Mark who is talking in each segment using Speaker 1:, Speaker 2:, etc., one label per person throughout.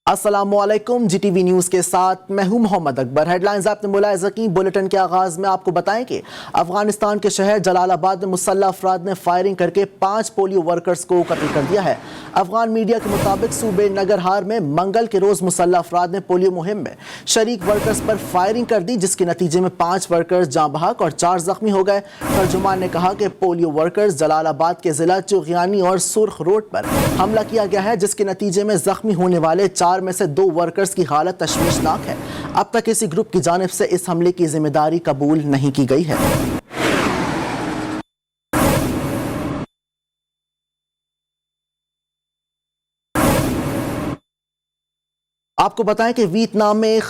Speaker 1: अस्सलामुअलैकुम, जीटीवी न्यूज़ के साथ मैं हूं मोहम्मद अकबर। हेडलाइंस आपने मुलाहिज़ा की। बुलेटिन के आगाज़ में आपको बताएं कि अफगानिस्तान के शहर जलालाबाद में मुसल्लह अफराद ने फायरिंग करके 5 पोलियो वर्कर्स को कत्ल कर दिया है। अफगान मीडिया के मुताबिक सूबे नगरहार में मंगल के रोज़ मुसल्लह अफराद ने पोलियो मुहिम में शरीक वर्कर्स पर फायरिंग कर दी, जिसके नतीजे में 5 वर्कर्स जाँ बहक और 4 जख्मी हो गए। तर्जुमान ने कहा कि पोलियो वर्कर्स जलालाबाद के ज़िला चुगियानी और सुर्ख रोड पर हमला किया गया है, जिसके नतीजे में जख्मी होने वाले 4 में से 2 वर्कर्स की हालत तशवीशनाक है। अब तक किसी ग्रुप की जानिब से इस हमले की जिम्मेदारी कबूल नहीं की गई है। आपको बताएं कि वियतनाम में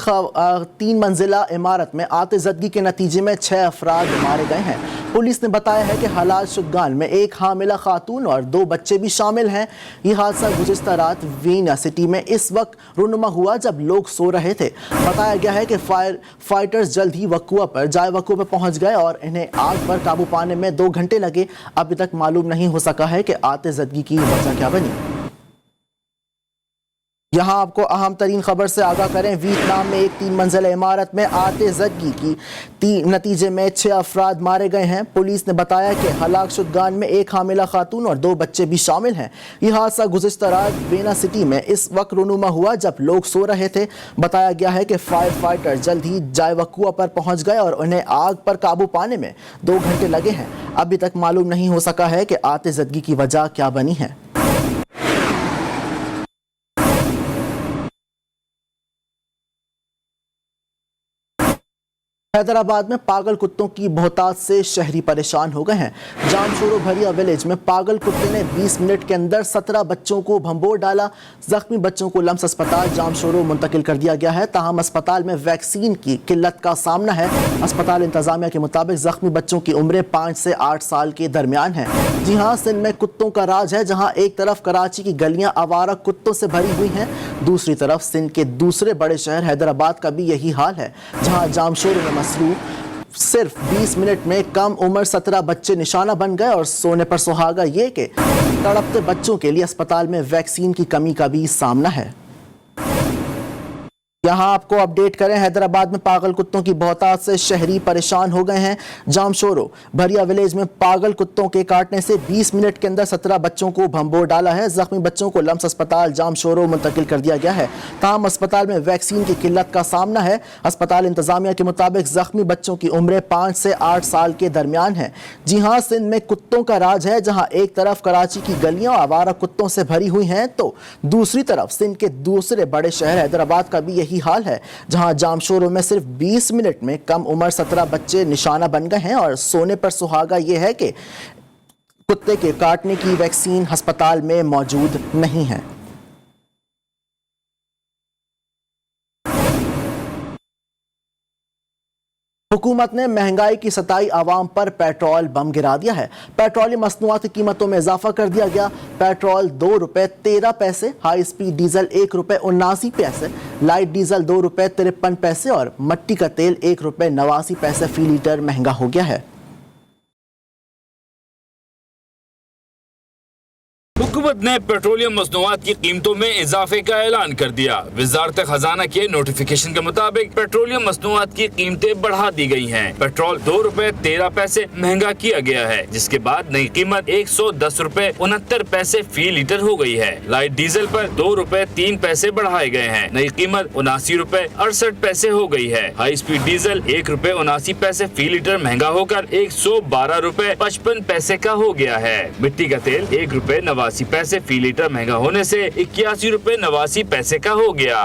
Speaker 1: 3 मंजिला इमारत में आतिशबाजी के नतीजे में 6 अफराद मारे गए हैं। पुलिस ने बताया है कि हालात शुगान में एक हामिला खातून और 2 बच्चे भी शामिल हैं। यह हादसा गुज़िश्ता रात वीना सिटी में इस वक्त रूनुमा हुआ जब लोग सो रहे थे। बताया गया है कि फाइटर्स जल्द ही जाए वक़ूआ पर पहुंच गए और इन्हें आग पर काबू पाने में 2 घंटे लगे। अभी तक मालूम नहीं हो सका है कि आतिशबाजी की वजह क्या बनी। यहाँ आपको अहम तरीन खबर से आगाह करें। वियतनाम में एक 3 मंजिला इमारत में आतिशबाजी की नतीजे में 6 अफराद मारे गए हैं। पुलिस ने बताया कि हलाक शुदगान में एक हामिला खातून और 2 बच्चे भी शामिल हैं। यह हादसा गुज़िश्ता रात वेना सिटी में इस वक्त रूनुमा हुआ जब लोग सो रहे थे। बताया गया है कि फायर फाइटर जल्द ही जाए वक़ूआ पर पहुंच गए और उन्हें आग पर काबू पाने में 2 घंटे लगे हैं। अभी तक मालूम नहीं हो सका है कि आतिशबाजी की वजह क्या बनी है। हैदराबाद में पागल कुत्तों की बहुतात से शहरी परेशान हो गए हैं। जामशोरो भरिया विलेज में पागल कुत्ते ने 20 मिनट के अंदर 17 बच्चों को भंबोर डाला। जख्मी बच्चों को लम्स अस्पताल जामशोरो मुंतकिल कर दिया गया है। ताहम अस्पताल में वैक्सीन की किल्लत का सामना है। अस्पताल इंतजामिया के मुताबिक जख्मी बच्चों की उम्रें 5 से 8 साल के दरमियान है। जी हाँ, सिंध में कुत्तों का राज है, जहाँ एक तरफ कराची की गलियाँ आवारा कुत्तों से भरी हुई हैं, दूसरी तरफ सिंध के दूसरे बड़े शहर हैदराबाद का भी यही हाल है, जहाँ जामशोरो में सिर्फ 20 मिनट में कम उम्र 17 बच्चे निशाना बन गए। और सोने पर सुहागा ये कि तड़पते बच्चों के लिए अस्पताल में वैक्सीन की कमी का भी सामना है। यहाँ आपको अपडेट करें, हैदराबाद में पागल कुत्तों की बहुतात से शहरी परेशान हो गए हैं। जामशोरो भरिया विलेज में पागल कुत्तों के काटने से 20 मिनट के अंदर 17 बच्चों को भंबोर डाला है। जख्मी बच्चों को लम्स अस्पताल जामशोरो मुंतकिल कर दिया गया है। ताहम अस्पताल में वैक्सीन की किल्लत का सामना है। अस्पताल इंतजामिया के मुताबिक जख्मी बच्चों की उम्रें 5 से 8 साल के दरमियान है। जी हाँ, सिंध में कुत्तों का राज है, जहाँ एक तरफ कराची की गलियां आवारा कुत्तों से भरी हुई हैं, तो दूसरी तरफ सिंध के दूसरे बड़े शहर हैदराबाद का भी हाल है, जहां जामशोरो में सिर्फ 20 मिनट में कम उम्र 17 बच्चे निशाना बन गए हैं। और सोने पर सुहागा यह है कि कुत्ते के काटने की वैक्सीन अस्पताल में मौजूद नहीं है। हुकूमत ने महंगाई की सताई आवाम पर पेट्रोल बम गिरा दिया है। पेट्रोलियम मसनूआत की कीमतों में इजाफा कर दिया गया। पेट्रोल 2 रुपये 13 पैसे, हाई स्पीड डीजल 1 रुपये 79 पैसे, लाइट डीजल 2 रुपये 53 पैसे और मट्टी का तेल 1 रुपये 89 पैसे फी लीटर महंगा हो गया है।
Speaker 2: हुकूमत ने पेट्रोलियम मसनूआत की कीमतों में इजाफे का ऐलान कर दिया। वजारत खजाना के नोटिफिकेशन के मुताबिक पेट्रोलियम मसनूआत की कीमतें बढ़ा दी गई हैं। पेट्रोल 2 रुपये 13 पैसे महंगा किया गया है, जिसके बाद नई कीमत 110 रुपये 69 पैसे फी लीटर हो गई है। लाइट डीजल पर 2 रुपये 3 पैसे बढ़ाए गए हैं। नई कीमत 79 रुपये 68 पैसे हो गई है। हाई स्पीड डीजल 1 रुपये 79 पैसे फी लीटर महंगा होकर 112 रुपये 55 पैसे का हो गया है। मिट्टी का तेल 1 रुपये 89 पैसे फी लीटर महंगा होने से 81 रुपये 89 पैसे का हो गया।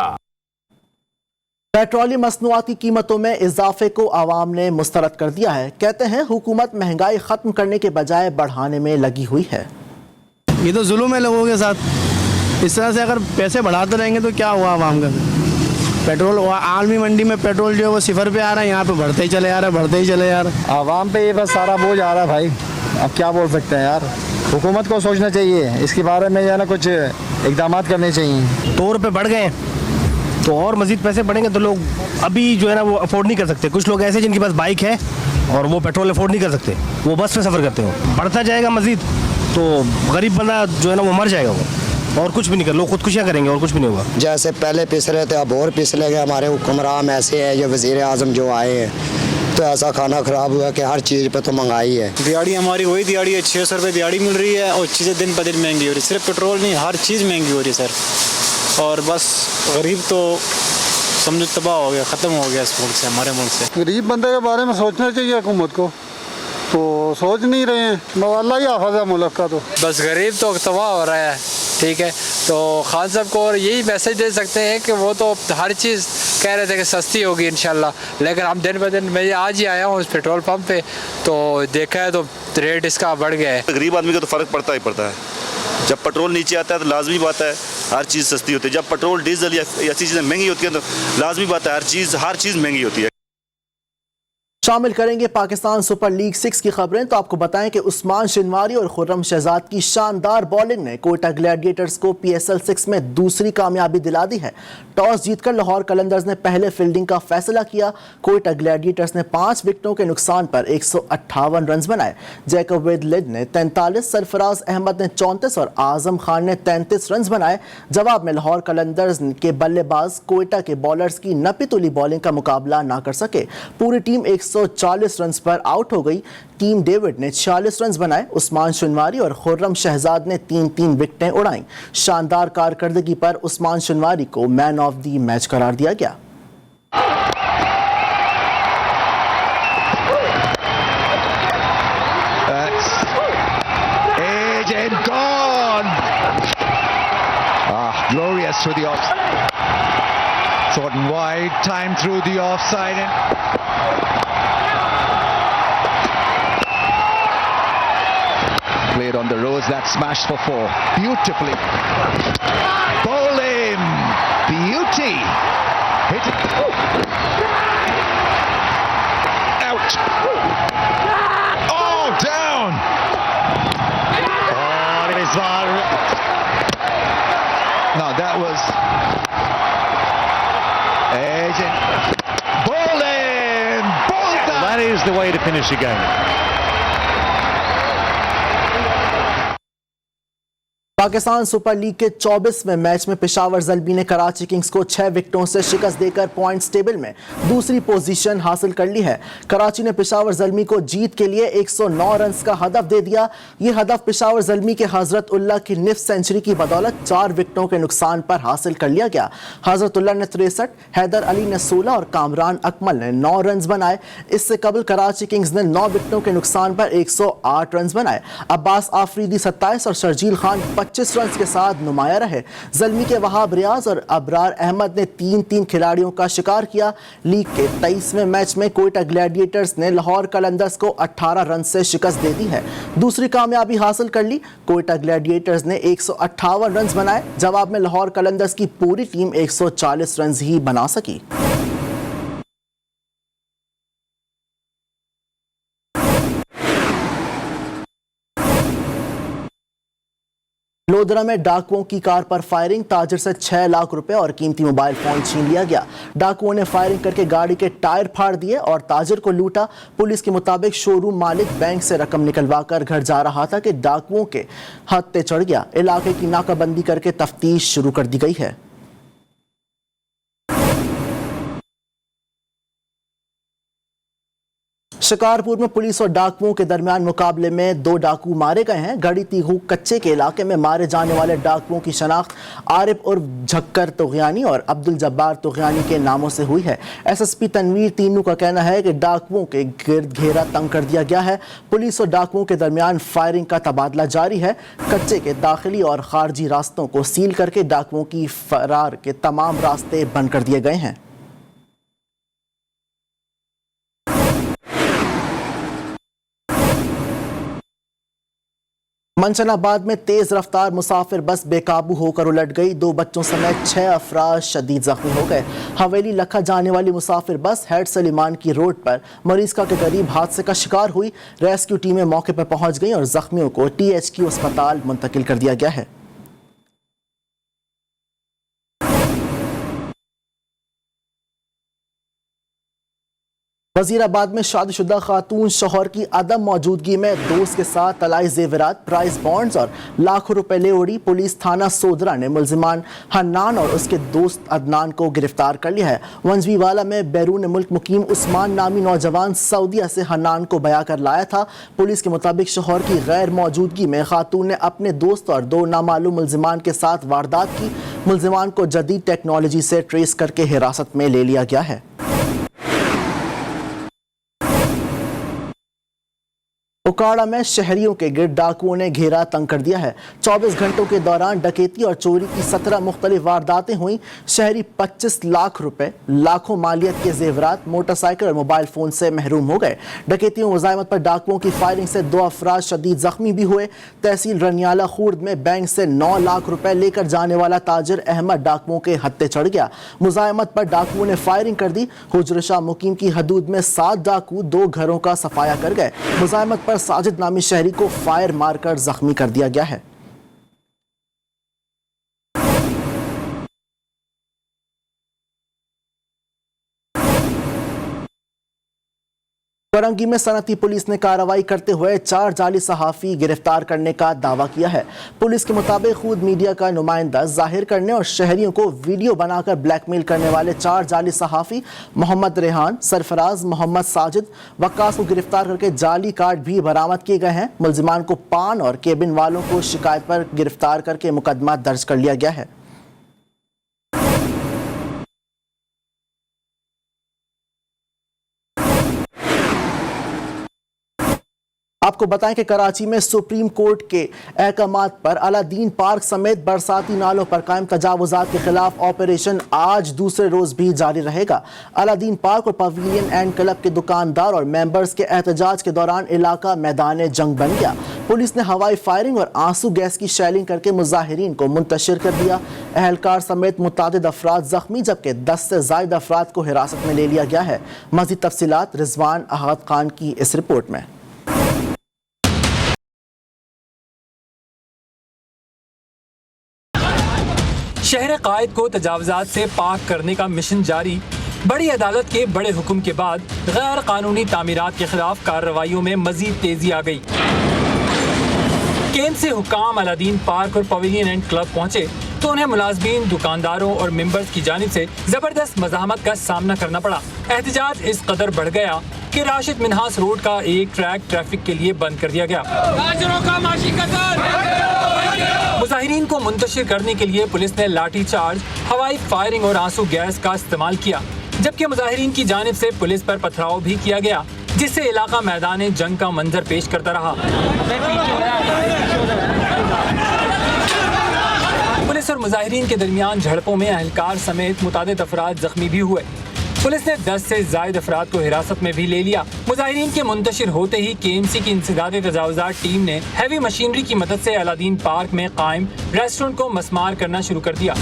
Speaker 1: पेट्रोलियम मसनूआत की कीमतों में इजाफे को आवाम ने मुस्तरद कर दिया है। कहते हैं हुकूमत महंगाई खत्म करने के बजाय बढ़ाने में लगी हुई है।
Speaker 3: ये तो जुल्म है लोगों के साथ। इस तरह से अगर पैसे बढ़ाते रहेंगे तो क्या हुआ आवाम का। पेट्रोल आलमी मंडी में पेट्रोल जो है वो 0 पे आ रहा है, यहाँ पे बढ़ते ही चले आ रहा है, बढ़ते ही चले आ रहा है।
Speaker 4: आवाम पे ये बस सारा बोझ आ रहा है भाई। अब क्या बोल सकते हैं यार, हुकूमत को सोचना चाहिए इसके बारे में, जो है ना कुछ इकदाम करने चाहिए।
Speaker 5: 2 रुपये बढ़ गए तो और मजीद पैसे बढ़ेंगे तो लोग अभी जो है ना वो अफोर्ड नहीं कर सकते। कुछ लोग ऐसे जिनके पास बाइक है और वो पेट्रोल अफोर्ड नहीं कर सकते, वो बस में सफ़र करते हो। बढ़ता जाएगा मजीद तो गरीब बंदा जो है ना वो मर जाएगा। वो और कुछ भी नहीं कर, लोग खुदकुशियाँ करेंगे और कुछ भी नहीं होगा।
Speaker 6: जैसे पहले पिस रहे थे अब और पिस लेंगे। हमारे हुक्मरान ऐसे हैं, ये वज़ीर आज़म जो आए हैं तो ऐसा खाना ख़राब हुआ कि हर चीज़ पे तो महंगाई है।
Speaker 7: दिहाड़ी हमारी वही दिहाड़ी है, 600 रुपये दिहाड़ी मिल रही है और चीज़ें दिन ब दिन महंगी हो रही है। सिर्फ पेट्रोल नहीं, हर चीज़ महंगी हो रही है सर। और बस गरीब तो समझो तबाह हो गया, ख़त्म हो गया इस मुल्क से, हमारे मुल्क से।
Speaker 4: गरीब बंदे के बारे में सोचना चाहिए हुकूमत को, तो सोच नहीं रहे हैं। अल्लाह ही हाफ़िज़ है मुल्क का। तो
Speaker 8: बस गरीब तो तबाह हो रहा है, ठीक है। तो खान साहब को और यही मैसेज दे सकते हैं कि वो तो हर चीज़ कह रहे थे कि सस्ती होगी इंशाल्लाह, लेकिन हम दिन ब दिन, मैं आज ही आया हूँ इस पेट्रोल पंप पे तो देखा है तो रेट इसका बढ़ गया है।
Speaker 9: गरीब आदमी का तो फ़र्क पड़ता ही पड़ता है। जब पेट्रोल नीचे आता है तो लाजमी बात है हर चीज़ सस्ती होती है। जब पेट्रोल डीजल या ऐसी चीज़ें महंगी होती हैं तो लाजमी बात है हर चीज़ महंगी होती है।
Speaker 1: शामिल करेंगे पाकिस्तान सुपर लीग 6 की खबरें। तो आपको बताएं कि उस्मान शिनवारी और खुर्रम शहजाद की शानदार बॉलिंग ने कोयटा ग्लैडिएटर्स को PSL 6 में दूसरी कामयाबी दिला दी है। टॉस जीतकर लाहौर कलंदर्स ने पहले फील्डिंग का फैसला किया। कोयटा ग्लैडिएटर्स ने 5 विकेटों के नुकसान पर 158 रन बनाए। जैकब वेदलिड ने 43, सरफराज अहमद ने 34 और आजम खान ने 33 रन बनाए। जवाब में लाहौर कलंदर्स के बल्लेबाज कोयटा के बॉलर्स की नपी-तुली बॉलिंग का मुकाबला ना कर सके। पूरी टीम 140 रन पर आउट हो गई। टीम डेविड ने 46 रन बनाए। उस्मान शिनवारी और खुर्रम शहजाद ने 3-3 विकेटें उड़ाईं। शानदार कारकर्दगी पर उस्मान शिनवारी को मैन ऑफ द मैच करार दिया गया।
Speaker 10: Glorious through the offside. Thornton wide, time through the offside and played on the rose, that smash for 4. Beautifully. Bowling. Beauty. Hit it. Out. Oh, down. Oh, it is no, that was agent bowling. That is the way to finish a game.
Speaker 1: Pakistan super league के 24वें match में पेशावर ज़ल्मी ने Karachi Kings को 6 विकेटों से शिकस्त देकर points table में दूसरी position हासिल कर ली है। कराची ने पेशावर ज़ल्मी को जीत के लिए 109 रन का हदफ दे दिया। ये हदफ पेशावर ज़ल्मी के हजरत उल्लाह की निफ्स सेंचुरी की बदौलत 4 विकेटों के नुकसान पर हासिल कर लिया गया। हजरत उल्लाह ने 63, हैदर अली ने 16 और कामरान अकमल ने 9 रन बनाए। इससे कबल कराची किंग्स ने 9 विकेटों के नुकसान पर 108 रन बनाए। अब्बास आफरीदी 27 और शर्जील खान 25 रन के साथ नुमाया रहे। ज़ल्मी के वहाब रियाज और अबरार अहमद ने 3-3 खिलाड़ियों का शिकार किया। लीग के 23वें मैच में कोयटा ग्लैडिएटर्स ने लाहौर कलंदर्स को 18 रन से शिकस्त दे दी है। दूसरी कामयाबी हासिल कर ली। कोयटा ग्लैडिएटर्स ने 158 रन बनाए। जवाब में लाहौर कलंदर्स की पूरी टीम 140 रन ही बना सकी। लोधरा में डाकुओं की कार पर फायरिंग, ताजिर से 6 लाख रुपए और कीमती मोबाइल फोन छीन लिया गया। डाकुओं ने फायरिंग करके गाड़ी के टायर फाड़ दिए और ताजिर को लूटा। पुलिस के मुताबिक शोरूम मालिक बैंक से रकम निकलवा कर घर जा रहा था कि डाकुओं के हाथ पे चढ़ गया। इलाके की नाकाबंदी करके तफ्तीश शुरू कर दी गई है। शिकारपुर में पुलिस और डाकुओं के दरमियान मुकाबले में 2 डाकू मारे गए हैं। गढ़ी तीहू कच्चे के इलाके में मारे जाने वाले डाकुओं की शनाख्त आरिफ और झक्कर तोगयानी और अब्दुल जब्बार तोगयानी के नामों से हुई है। SSP तनवीर तीनू का कहना है कि डाकुओं के गिर्द घेरा तंग कर दिया गया है। पुलिस और डाकुओं के दरमियान फायरिंग का तबादला जारी है। कच्चे के दाखिली और खारजी रास्तों को सील करके डाकुओं की फरार के तमाम रास्ते बंद कर दिए गए हैं। मंशनाबाद में तेज रफ्तार मुसाफिर बस बेकाबू होकर उलट गई। 2 बच्चों समेत 6 अफराद शदीद जख्मी हो गए। हवेली लखा जाने वाली मुसाफिर बस हेड सलीमान की रोड पर मरीजका के करीब हादसे का शिकार हुई। रेस्क्यू टीमें मौके पर पहुंच गई और जख्मियों को THQ अस्पताल मुंतकिल कर दिया गया है। वजीराबाद में शादीशुदा खातून शौहर की अदम मौजूदगी में दोस्त के साथ तलाई जेवरात, प्राइस बॉन्ड्स और लाखों रुपए ले उड़ी। पुलिस थाना सोदरा ने मुलजिमान हन्नान और उसके दोस्त अदनान को गिरफ्तार कर लिया है। वंजवीवाला में बैरून मुल्क मुकीम उस्मान नामी नौजवान सऊदीया से हन्नान को बया कर लाया था। पुलिस के मुताबिक शौहर की गैर मौजूदगी में खातून ने अपने दोस्त और 2 नामालूम मुलजिमान के साथ वारदात की। मुलजिमान को जदीद टेक्नोलॉजी से ट्रेस करके हिरासत में ले लिया गया है। उकाड़ा में शहरियों के गिर्द डाकुओं ने घेरा तंग कर दिया है। 24 घंटों के दौरान डकैती और चोरी की 17 मुख्तलिफ वारदातें हुई। शहरी 25 लाख रुपए, लाखों मालियत के जेवरात, मोटरसाइकिल और मोबाइल फोन से महरूम हो गए। डकैतियों मुजाहिमत पर डाकुओं की फायरिंग से 2 अफराद शदीद जख्मी भी हुए। तहसील रनियाला खुर्द में बैंक से 9 लाख रुपए लेकर जाने वाला ताजिर अहमद डाकुओं के हत्थे चढ़ गया। मुजाहिमत पर डाकुओं ने फायरिंग कर दी। हुजर शाह मुकीम की हदूद में 7 डाकू 2 घरों का सफाया कर गए। मुजाहिमत पर साजिद नामी शहरी को फायर मारकर जख्मी कर दिया गया है। फरंगी में सनती पुलिस ने कार्रवाई करते हुए 4 जाली सहाफ़ी गिरफ्तार करने का दावा किया है। पुलिस के मुताबिक खुद मीडिया का नुमाइंदा जाहिर करने और शहरियों को वीडियो बनाकर ब्लैकमेल करने वाले 4 जाली सहाफ़ी मोहम्मद रेहान, सरफराज, मोहम्मद साजिद, वक्कास को गिरफ्तार करके जाली कार्ड भी बरामद किए गए हैं। मुलजिमान को पान और केबिन वालों को शिकायत पर गिरफ्तार करके मुकदमा दर्ज कर लिया गया है। आपको बताएं कि कराची में सुप्रीम कोर्ट के अहकामात पर अलादीन पार्क समेत बरसाती नालों पर कायम तजावुजात के खिलाफ ऑपरेशन आज दूसरे रोज भी जारी रहेगा। अलादीन पार्क और पवेलियन एंड क्लब के दुकानदार और मेंबर्स के एहतजाज के दौरान इलाका मैदान जंग बन गया। पुलिस ने हवाई फायरिंग और आंसू गैस की शेलिंग करके मुजाहिरीन को मुंतशिर कर दिया। अहलकार समेत मुतादिद अफराद जख्मी, जबकि 10 से ज़ायद अफराद को हिरासत में ले लिया गया है। मज़ीद तफसीलात रिजवान अहद खान की इस रिपोर्ट में।
Speaker 11: शहर कायद को तजावजात से पाक करने का मिशन जारी। बड़ी अदालत के बड़े हुक्म के बाद गैर कानूनी तामीरात के खिलाफ कार्रवाइयों में मजीद तेजी आ गई। केम्प से हुक्काम अलादीन पार्क और पवेलियन एंड क्लब पहुंचे तो उन्हें मुलाजमीन, दुकानदारों और मेंबर्स की जानिब से जबरदस्त मज़ाहमत का सामना करना पड़ा। एहतजाज इस कदर बढ़ गया कि राशिद मिन्हास रोड का एक ट्रैक ट्रैफिक के लिए बंद कर दिया गया। मुजाहिरीन को मुंतशिर करने के लिए पुलिस ने लाठी चार्ज, हवाई फायरिंग और आंसू गैस का इस्तेमाल किया, जबकि मुजाहिरीन की जानिब से पुलिस पर पथराव भी किया गया, जिससे इलाका मैदान जंग का मंजर पेश करता रहा। पुलिस और मुजाहिरीन के दरमियान झड़पों में अहलकार समेत मुतादिद अफराद जख्मी भी हुए। पुलिस ने 10 से ज़ायद अफराद को हिरासत में भी ले लिया। मुजाहिरीन के मुंतशिर होते ही KMC की इंसदाद तजावुजात टीम ने हैवी मशीनरी की मदद से अलादीन पार्क में कायम रेस्टोरेंट को मसमार करना शुरू कर दिया।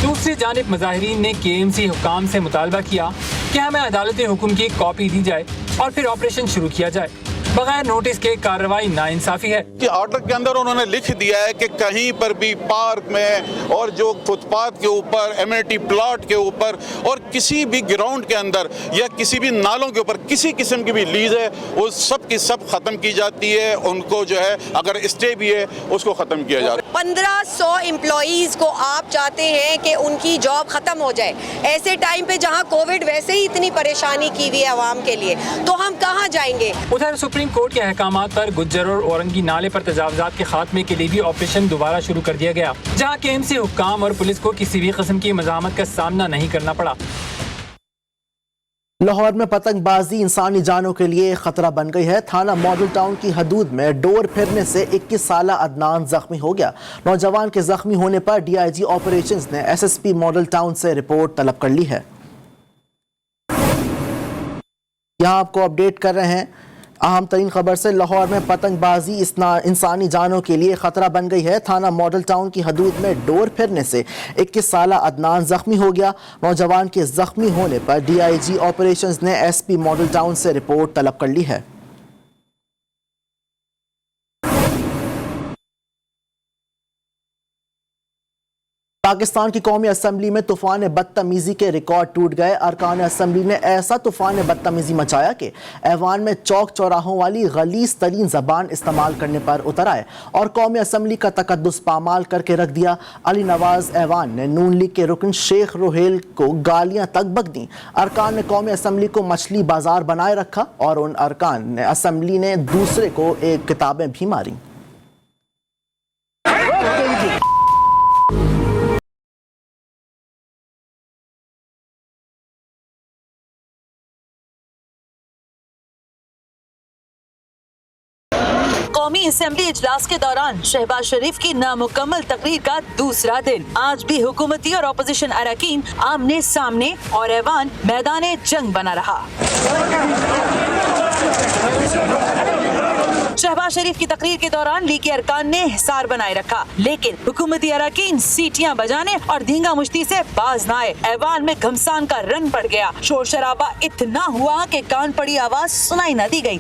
Speaker 11: दूसरी जानिब मुजाहिरीन ने KMC हुक्काम से मुतालबा किया कि हमें अदालती हुक्म की कॉपी दी जाए और फिर ऑपरेशन शुरू किया जाए। बगैर नोटिस के कार्रवाई नाइंसाफी है।
Speaker 12: कि ऑर्डर के अंदर उन्होंने लिख दिया है कि कहीं पर भी पार्क में और जो फुटपाथ के ऊपर, एमिनिटी प्लॉट के ऊपर और किसी भी ग्राउंड के अंदर या किसी भी नालों के ऊपर किसी किस्म की भी लीज है वो सब की सब खत्म की जाती है। उनको जो है अगर स्टे भी है उसको खत्म किया जाता है।
Speaker 13: 1500 एम्प्लॉइज को आप चाहते हैं कि उनकी जॉब खत्म हो जाए ऐसे टाइम पे जहां कोविड वैसे ही इतनी परेशानी की हुई है आवाम के लिए, तो हम कहां जाएंगे।
Speaker 11: उधर सुप्रीम कोर्ट के अहकामात पर गुज्जर और औरंगी नाले पर तजावजात के खात्मे के लिए भी ऑपरेशन दोबारा शुरू कर दिया गया, जहां KMC हुक्काम और पुलिस को किसी भी किस्म की मज़ाहमत का सामना नहीं करना पड़ा।
Speaker 1: लाहौर में पतंगबाजी इंसानी जानों के लिए खतरा बन गई है। थाना मॉडल टाउन की हदूद में डोर फिरने से 21 साला अदनान जख्मी हो गया। नौजवान के जख्मी होने पर DIG ऑपरेशंस ने SSP मॉडल टाउन से रिपोर्ट तलब कर ली है। यहाँ आपको अपडेट कर रहे हैं अहम तरीन खबर से। लाहौर में पतंगबाजी इंसानी जानों के लिए खतरा बन गई है। थाना मॉडल टाउन की हदूद में डोर फिरने से 21 साला अदनान जख्मी हो गया। नौजवान के जख्मी होने पर DIG ऑपरेशंस ने SP मॉडल टाउन से रिपोर्ट तलब कर ली है। पाकिस्तान की कौमी असम्बली में तूफान बदतमीजी के रिकॉर्ड टूट गए। अरकान असम्बली ने ऐसा तूफान बदतमीजी मचाया कि ऐवान में चौक चौराहों वाली गलीज तरीन जबान इस्तेमाल करने पर उतर आए और कौमी असम्बली का तकद्दुस पामाल करके रख दिया। अली नवाज ऐवान ने नून लीग के रुकन शेख रोहेल को गालियां तक बक दी। अरकान ने कौमी असम्बली को मछली बाजार बनाए रखा और उन अरकान ने असम्बली ने दूसरे को एक किताबें भी मारी।
Speaker 14: कौमी असेंबली इजलास के दौरान शहबाज शरीफ की नामुकम्मल तकरीर का दूसरा दिन। आज भी हुकूमती और अपोजिशन अरकान आमने सामने और ऐवान मैदान जंग बना रहा। शहबाज शरीफ की तकरीर के दौरान लीगी अरकान ने हिसार बनाए रखा, लेकिन हुकूमती अरकान सीटियां बजाने और धींगा मुश्ती से बाज न आए। ऐवान में घमसान का रंग पड़ गया। शोर शराबा इतना हुआ कि कान पड़ी आवाज सुनाई न दी गई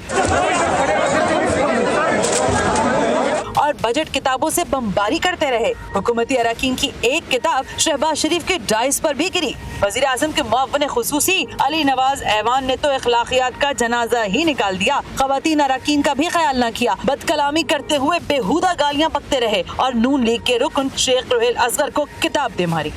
Speaker 14: और बजट किताबों से बमबारी करते रहे। हुकूमती अरकान की एक किताब शहबाज शरीफ के डाइस पर भी गिरी। वज़ीर आज़म के मुअव्विन खुसूसी अली नवाज ऐवान ने तो अखलाकियात का जनाजा ही निकाल दिया। ख़वातीन अरकान का भी ख्याल न किया। बदकलामी करते हुए बेहुदा गालियां बकते रहे और नून लीग के रुकन शेख रोहेल असगर को किताब दे मारी।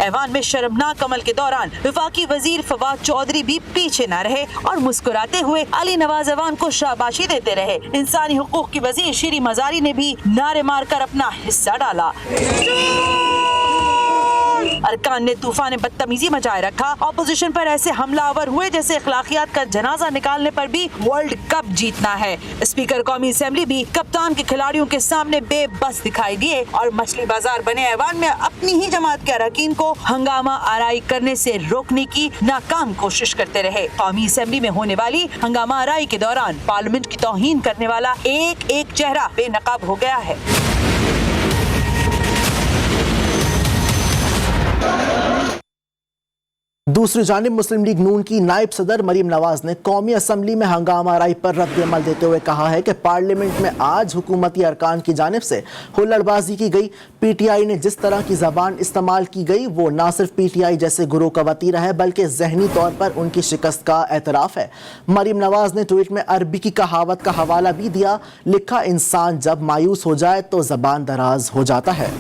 Speaker 14: ऐवान में शर्मनाक अमल के दौरान वफाकी वजीर फवाद चौधरी भी पीछे न रहे और मुस्कुराते हुए अली नवाज ऐवान को शाबाशी देते रहे। इंसानी हुकूक की वजीर शीरी मजारी ने भी नारे मारकर अपना हिस्सा डाला। अरकान ने तूफान बदतमीजी मचाए रखा। ऑपोजिशन पर ऐसे हमलावर हुए जैसे अखलाकियात का जनाजा निकालने पर भी वर्ल्ड कप जीतना है। स्पीकर कौमी असेंबली भी कप्तान के खिलाड़ियों के सामने बेबस दिखाई दिए और मछली बाजार बने ऐवान में अपनी ही जमात के अरकान को हंगामा आराई करने से रोकने की नाकाम कोशिश करते रहे। कौमी असेंबली में होने वाली हंगामा आराई के दौरान पार्लियामेंट की तौहीन करने वाला एक एक चेहरा बेनकाब हो गया है।
Speaker 1: दूसरी जानिब मुस्लिम लीग नून की नायब सदर मरीम नवाज ने कौमी असम्बली में हंगामा आराई पर रद्द-ए-अमल देते हुए कहा है कि पार्लियामेंट में आज हुकूमती अरकान की जानिब से हुल्लड़बाजी की गई। पीटीआई ने जिस तरह की जबान इस्तेमाल की गई वो न सिर्फ पीटीआई जैसे गुरों का वतीरा है बल्कि जहनी तौर पर उनकी शिकस्त का एतराफ़ है। मरीम नवाज ने ट्वीट में अरबी की कहावत का हवाला भी दिया। लिखा, इंसान जब मायूस हो जाए तो जबान दराज हो जाता है।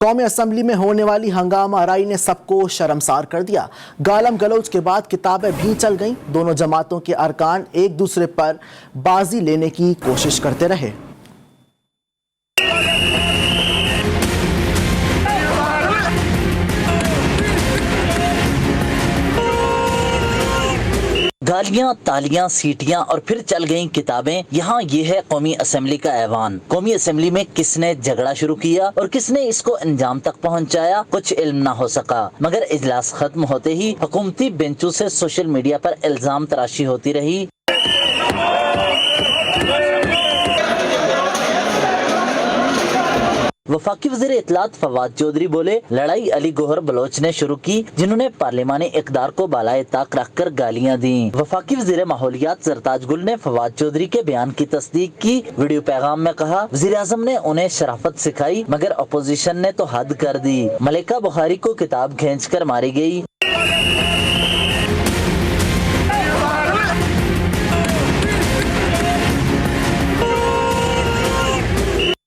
Speaker 1: कौमी असम्बली में होने वाली हंगामा आराई ने सबको शर्मसार कर दिया। गालम गलौज के बाद किताबें भी चल गईं। दोनों जमातों के अरकान एक दूसरे पर बाजी लेने की कोशिश करते रहे।
Speaker 15: गालियां, तालियां, सीटियां और फिर चल गईं किताबें। यहाँ ये है कौमी असेंबली का ऐवान। कौमी असेंबली में किसने झगड़ा शुरू किया और किसने इसको अंजाम तक पहुँचाया कुछ इल्म ना हो सका, मगर इजलास खत्म होते ही हुकूमती बेंचों से सोशल मीडिया पर इल्जाम तराशी होती रही। वफाकी वज़ीर इत्तलात फवाद चौधरी बोले, लड़ाई अली गोहर बलोच ने शुरू की जिन्होंने पार्लिमानी इक़दार को बालाए ताक रखकर गालियां दी। वफाकी वज़ीर माहौलियात सरताज गुल ने फवाद चौधरी के बयान की तस्दीक की। वीडियो पैगाम में कहा, वज़ीर आज़म ने उन्हें शराफत सिखाई मगर अपोजिशन ने तो हद कर दी। मलिका बुखारी को किताब खींच कर मारी गई।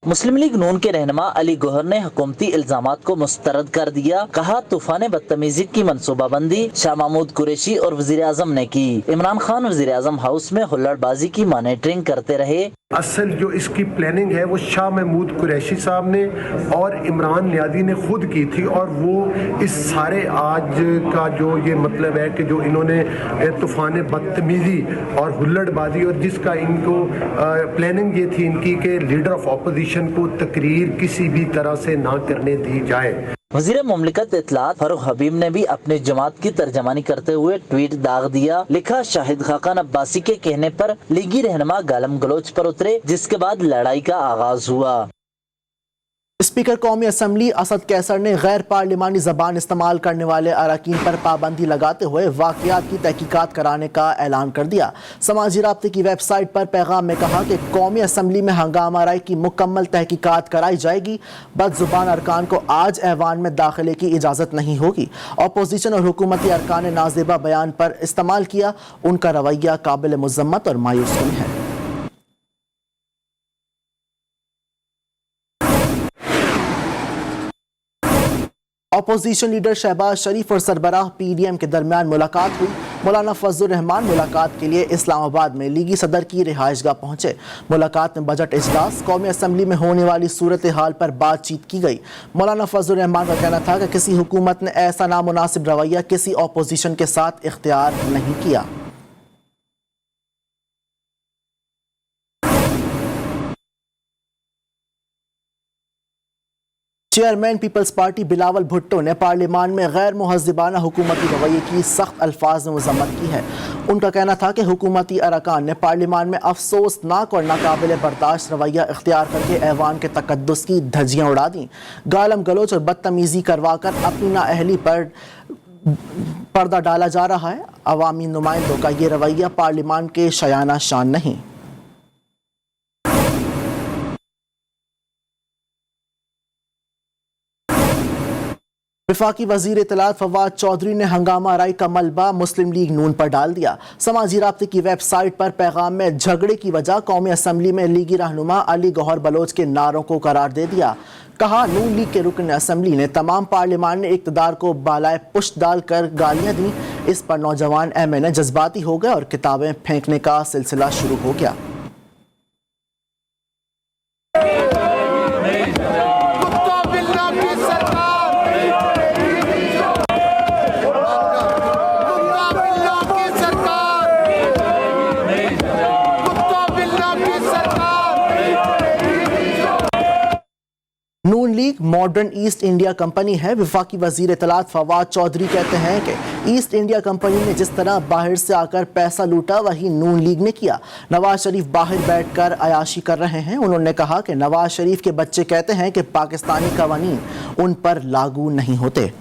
Speaker 15: मुस्लिम लीग नून के रहनुमा अली गोहर ने हुकूमती इल्जामात को मुस्तरद कर दिया। कहा, तूफान बदतमीजी की मनसूबाबंदी शाह महमूद कुरैशी और वज़ीर आज़म ने की। इमरान खान वज़ीर आज़म हाउस में हुल्लड़बाजी की मॉनिटरिंग करते रहे।
Speaker 16: असल जो इसकी प्लानिंग है वो शाह महमूद कुरैशी साहब ने और इमरान नियादी ने खुद की थी और वो इस सारे आज का जो ये मतलब है कि जो इन्होंने तूफान बदतमीजी और हुल्लड़बाजी और जिसका इनको प्लानिंग ये थी इनकी कि लीडर ऑफ अपोजिशन को तकरीर किसी भी तरह से ना करने दी जाए।
Speaker 15: वज़ीर मुमलिकत इत्तलात फारूक हबीब ने भी अपनी जमात की तर्जमानी करते हुए ट्वीट दाग दिया। लिखा, शाहिद खाकान अब्बासी के कहने पर लीगी रहनुमा गालम गलोच पर उतरे जिसके बाद लड़ाई का आगाज हुआ।
Speaker 1: स्पीकर कौमी असम्बली असद कैसर ने गैर पार्लिमानी जबान इस्तेमाल करने वाले अरकान पर पाबंदी लगाते हुए वाक़यात की तहकीकात कराने का ऐलान कर दिया। समाजी राब्ते की वेबसाइट पर पैगाम में कहा कि कौमी असम्बली में हंगामा राय की मुकम्मल तहकीकात कराई जाएगी। बदजुबान अरकान को आज ऐवान में दाखिले की इजाज़त नहीं होगी। अपोजिशन और हुकूमती अरकान ने नाज़ेबा बयान पर इस्तेमाल किया। उनका रवैया काबिल मज़म्मत और मायूस कुन है। अपोजिशन लीडर शहबाज शरीफ और सरबराह PDM के दरमियान मुलाकात हुई। मौलाना फजलुर रहमान मुलाकात के लिए इस्लामाबाद में लीगी सदर की रिहाइशगाह पहुंचे। मुलाकात में बजट इजलास, कौमी असम्बली में होने वाली सूरत हाल पर बातचीत की गई। मौलाना फजलुर रहमान का कहना था कि किसी हुकूमत ने ऐसा नामुनासिब रवैया किसी अपोजिशन के साथ इख्तियार नहीं किया। चेयरमैन पीपल्स पार्टी बिलावल भुट्टो ने पार्लियामान में गैर मुहज़्ज़िबाना हुकूमती रवैये की सख्त अल्फाज में मज़म्मत की है। उनका कहना था कि हुकूमती अरकान ने पार्लियामान में अफसोसनाक और नाकाबिल बर्दाश्त रवैया इख्तियार करके ऐवान के तकद्दुस की धज्जियाँ उड़ा दी। गालम गलोच और बदतमीज़ी करवा कर अपनी नाअहली पर पर्दा डाला जा रहा है। अवामी नुमाइंदों का ये रवैया पार्लियामान के शयाना शान नहीं। वफाकी वजीर इत्तलात फवाद चौधरी ने हंगामा राय का मलबा मुस्लिम लीग नून पर डाल दिया। समाजी राब्ते की वेबसाइट पर पैगाम में झगड़े की वजह कौमी असम्बली में लीगी रहनुमा अली गौहर बलोच के नारों को करार दे दिया। कहा, नून लीग के रुकन असम्बली ने तमाम पार्लियामान ने इक़्तिदार को बालाए पुश्त डालकर गालियां दी। इस पर नौजवान MNA जज्बाती हो गए और किताबें फेंकने का सिलसिला शुरू हो गया। Noon League modern East India Company है। वफाकी वजीर इत्तलात फवाद चौधरी कहते हैं कि ईस्ट इंडिया कंपनी ने जिस तरह बाहर से आकर पैसा लूटा वही नून लीग ने किया। नवाज शरीफ बाहर बैठकर अयाशी कर रहे हैं। उन्होंने कहा कि नवाज शरीफ के बच्चे कहते हैं कि पाकिस्तानी कवानीन उन पर लागू नहीं होते।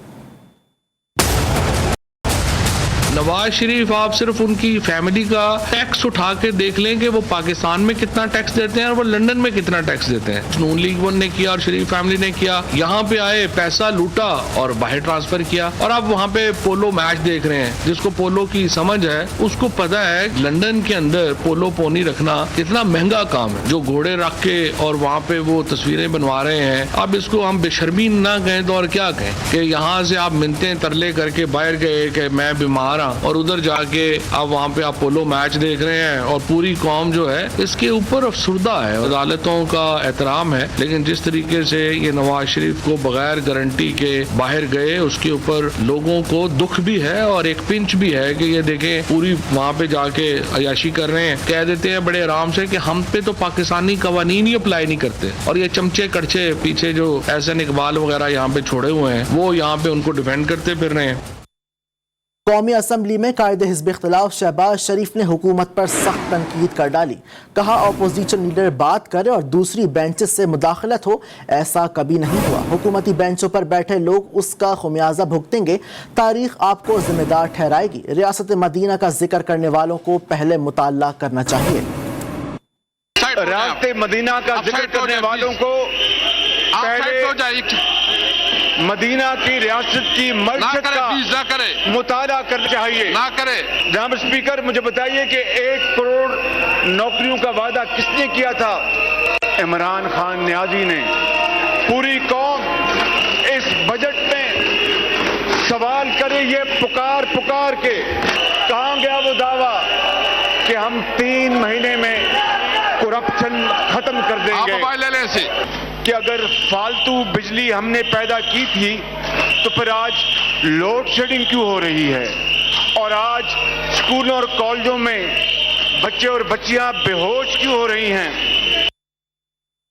Speaker 17: नवाज शरीफ, आप सिर्फ उनकी फैमिली का टैक्स उठा के देख लें कि वो पाकिस्तान में कितना टैक्स देते हैं और वो लंदन में कितना टैक्स देते हैं। नून लीग वन ने किया और शरीफ फैमिली ने किया। यहाँ पे आए, पैसा लूटा और बाहर ट्रांसफर किया। और आप वहाँ पे पोलो मैच देख रहे हैं। जिसको पोलो की समझ है उसको पता है लंदन के अंदर पोलो पोनी रखना कितना महंगा काम है। जो घोड़े रख के और वहाँ पे वो तस्वीरें बनवा रहे हैं, अब इसको हम बेशर्मी ना कहें तो और क्या कहें कि यहाँ से आप मिन्नतें तरले करके बाहर गए कि मैं बीमार और उधर जाके अब वहाँ पे आप पोलो मैच देख रहे हैं। और पूरी कौम जो है इसके ऊपर अफसुर्दा है। अदालतों का एहतराम है, लेकिन जिस तरीके से ये नवाज शरीफ को बगैर गारंटी के बाहर गए उसके ऊपर लोगों को दुख भी है और एक पिंच भी है कि ये देखें पूरी वहाँ पे जाके अयाशी कर रहे हैं। कह देते हैं बड़े आराम से कि हम पे तो पाकिस्तानी कवानीन ही अप्लाई नहीं करते। और ये चमचे कड़चे पीछे जो एहसन इकबाल वगैरह यहाँ पे छोड़े हुए हैं वो यहाँ पे उनको डिफेंड करते फिर रहे हैं।
Speaker 1: कौमी असम्बली में कायदे हिज़्ब इख्तिलाफ शहबाज शरीफ ने हुकूमत पर सख्त तनकीद कर डाली। कहा, अपोजिशन लीडर बात करे और दूसरी बेंचेस से मुदाखलत हो, ऐसा कभी नहीं हुआ। हुकूमती बेंचों पर बैठे लोग उसका खुमियाजा भुगतेंगे। तारीख आपको जिम्मेदार ठहराएगी। रियासत मदीना का जिक्र करने वालों को पहले मुताल्ला करना चाहिए।
Speaker 18: रियासत मदीना का जिक्र करने वालों को मदीना की रियासत की मस्जिद का मुताला करना चाहिए। ना करे। जनाब स्पीकर, मुझे बताइए कि 1 करोड़ नौकरियों का वादा किसने किया था? इमरान खान न्याजी ने। पूरी कौम इस बजट में सवाल करे, ये पुकार पुकार के कहाँ गया वो दावा कि हम 3 महीने में करप्शन खत्म कर देंगे। कि अगर फालतू बिजली हमने पैदा की थी तो फिर आज लोड शेडिंग क्यों हो रही है? और आज स्कूलों और कॉलेजों में बच्चे और बच्चियां बेहोश क्यों हो रही हैं?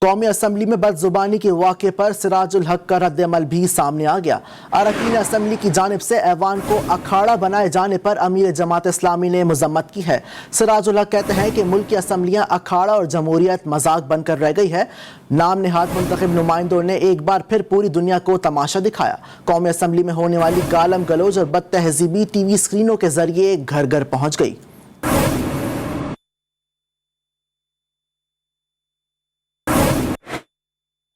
Speaker 1: कौमी असम्बली में बदजुबानी के वाक़े पर सिराजुल हक का रद्द-ए-अमल भी सामने आ गया। अरकान असम्बली की जानिब से ऐवान को अखाड़ा बनाए जाने पर अमीर जमात इस्लामी ने मजम्मत की है। सिराजुल हक कहते हैं कि मुल्क की असम्बलियाँ अखाड़ा और जमहूरियत मजाक बनकर रह गई है। नाम नेहाद मुंतखब नुमाइंदों ने एक बार फिर पूरी दुनिया को तमाशा दिखाया। कौमी असम्बली में होने वाली गालम गलोज और बदतहजीबी टीवी स्क्रीनों के जरिए घर घर पहुँच गई।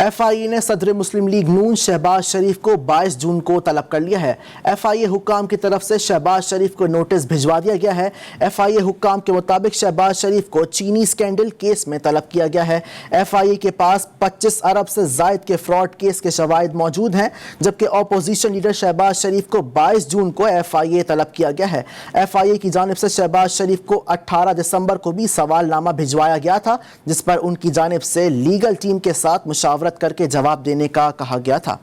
Speaker 1: FIA ने सदर मुस्लिम लीग नून शहबाज शरीफ को 22 जून को तलब कर लिया है। FIA हुक्काम की तरफ से शहबाज शरीफ को नोटिस भिजवा दिया गया है। FIA हुक्काम के मुताबिक शहबाज शरीफ को चीनी स्कैंडल केस में तलब किया गया है। FIA के पास 25 अरब से जायद के फ्रॉड केस के शवाहिद मौजूद हैं, जबकि अपोजिशन लीडर शहबाज शरीफ को 22 जून को FIA तलब किया गया है। FIA की जानिब से शहबाज शरीफ को 18 दिसंबर को भी सवालनामा भिजवाया गया था, जिस पर उनकी जानिब से लीगल टीम के साथ मुशावरत करके जवाब देने का कहा गया था।